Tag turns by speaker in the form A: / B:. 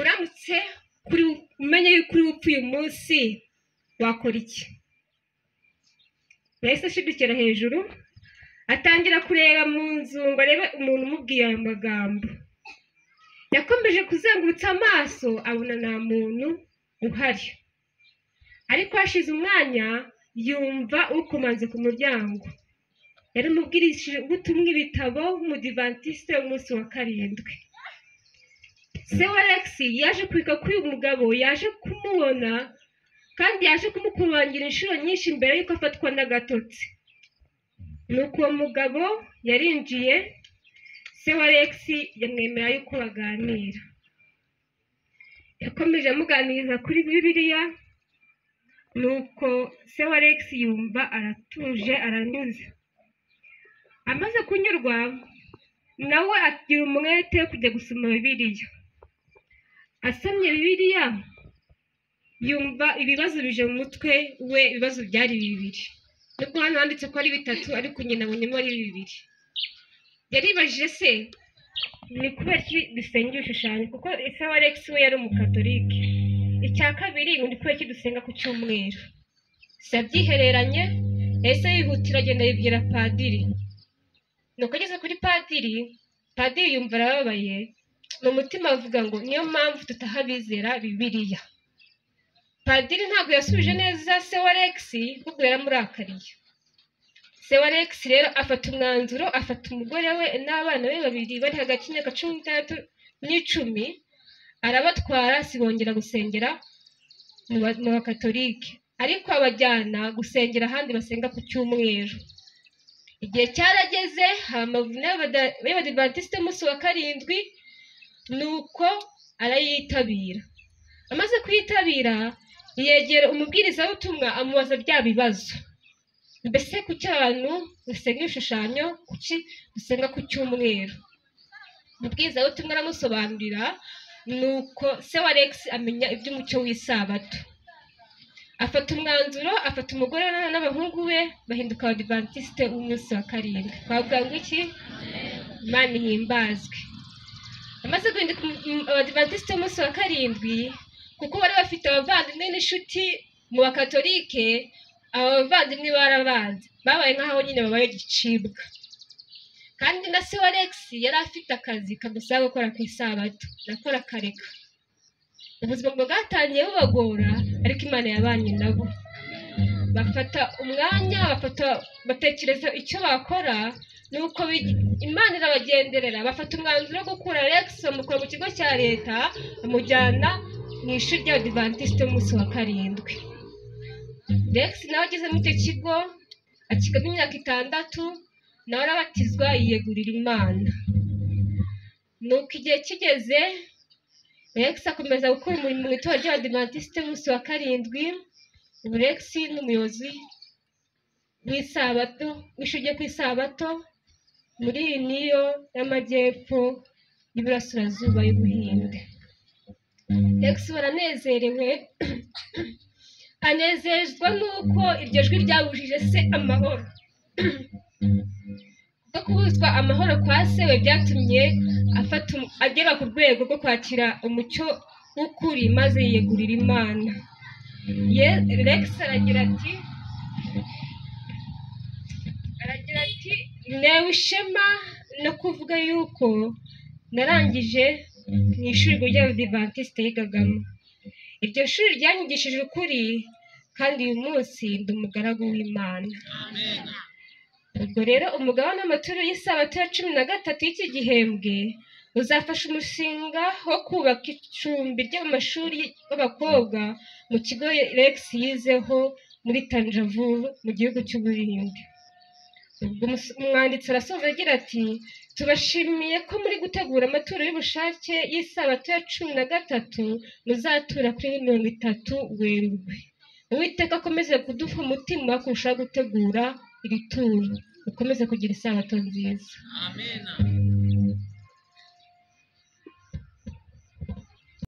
A: uramutse kuri umenye yuko uri upfuye umunsi wakora iki? Yahise ashidukira hejuru atangira kureba mu nzu ngo arebe umuntu umubwiye ayo magambo. Yakomeje kuzengurutsa amaso abona nta muntu uhari, ariko hashize umwanya yumva ukomanze ku muryango. Yari umubwirishije ubutumwa ibitabo w'umudivantiste w'umunsi wa karindwi. Se wa Alex yaje kwiga kuri uyu mugabo, yaje kumubona kandi yaje kumukubangira inshuro nyinshi mbere yuko afatwa n'agatotsi. Nuko uwo mugabo yarinjiye, se wa Alex yamwemera yuko baganira. Yakomeje amuganiriza kuri Bibiliya, nuko se wa Alex yumva aratuje aranyuze. Amaze kunyurwa nawe agira umwete wo kujya gusoma Bibiliya. Asomye Bibiliya yumva ibibazo bije mu mutwe we, ibibazo byari bibiri. Nubwo hano handitse ko ari bitatu ariko nyina abonyemo ari bibiri. Yaribajije se ni kubera iki dusenga ibishushanyo, kuko se wa Alex we yari umukatolike. Icya kabiri ni kubera iki dusenga ku cyumweru. Se abyihereranye yahise yihutira agenda yibwira padiri. Nuko ageze kuri padiri, padiri yumva arababaye, mu mutima avuga ngo niyo mpamvu tutahabizera Bibiliya. Padiri ntabwo yasubije neza se wa Alex kuko yaramurakariye. Se wa Alex rero afata umwanzuro, afata umugore we n'abana be babiri bari hagati y'imyaka 16 n'10, arabatwara sibongera gusengera mu bakatolike, ariko abajyana gusengera ahandi basenga ku cyumweru. Igihe cyarageze amavuna y'abadivantiste umunsi wa karindwi, nuko arayitabira. Amaze kuyitabira yegera umubwiriza w'ubutumwa amubaza bya bibazo. Mbese kuki abantu basenga ibishushanyo, kuki dusenga ku cyumweru? Umubwiriza w'ubutumwa aramusobanurira, nuko se wa Alex amenya iby'umucyo w'isabato. Afata umwanzuro, afata umugore n'abahungu be bahinduka abadivantiste umunsi wa karindwi. Twavuga ngo iki? Imana ihimbazwe. Amaze guhinduka abadivantiste umunsi wa karindwi, kuko bari bafite abavandimwe n'inshuti mu bakatolike, aba bavandimwe barabanze, babaye nk'aho nyine babaye gicibwa. Kandi na se wa Alex yari afite akazi kamusaba gukora ku isabato, nakora akareka. Ubuzima bwatangiye bubagora, ariko Imana yabanye nabo. Bafata umwanya, batekereza icyo bakora, nuko Imana irabagenderera. Bafata umwanzuro wo gukura Alex bamukura mu kigo cya leta bamujyana mu ishuri ry'abadivantiste umunsi wa karindwi. Alex nawe ageze muri icyo kigo akigamo imyaka 6, nawe arabatizwa yiyegurira Imana. Nuko igihe kigeze Alex akomeza gukora umurimo mu itorero ry'abadivantiste umunsi wa karindwi. Alex ni umuyobozi w'isabato, w'ishuri ryo ku isabato muri niyo y'amajyepfo y'iburasirazuba y'Ubuhinde. Alex baranezerewe, anezezwa nuko iryo jwi ryabujije se amahoro. Kuko kubuzwa amahoro kwa se we byatumye agera ku rwego rwo kwakira umucyo w'ukuri maze yiyegurira Imana. Alex aragira ati newe ishema no kuvuga yuko narangije mu ishuri ry'abadivantiste yigagamo. Iryo shuri ryanyigishije ukuri, kandi uyu munsi ndi umugaragu w'Imana. Amen. Ubwo rero umugabane w'amaturo y'isabato ya 13 y'iki gihembwe uzafasha umushinga wo kubaka icumbi ry'amashuri y'abakobwa mu kigo Alex yizeho muri Tanjavur mu gihugu cy'Ubuhinde. Umwanditsi arasoza agira ati tubashimiye ko muri gutegura amaturo y'ubushake y'isabato ya 13 muzatura kuri 30 Werurwe. Uwiteka akomeze kuduha umutima kurushaho gutegura iri turo. Ukomeze kugira isabato nziza. Amen.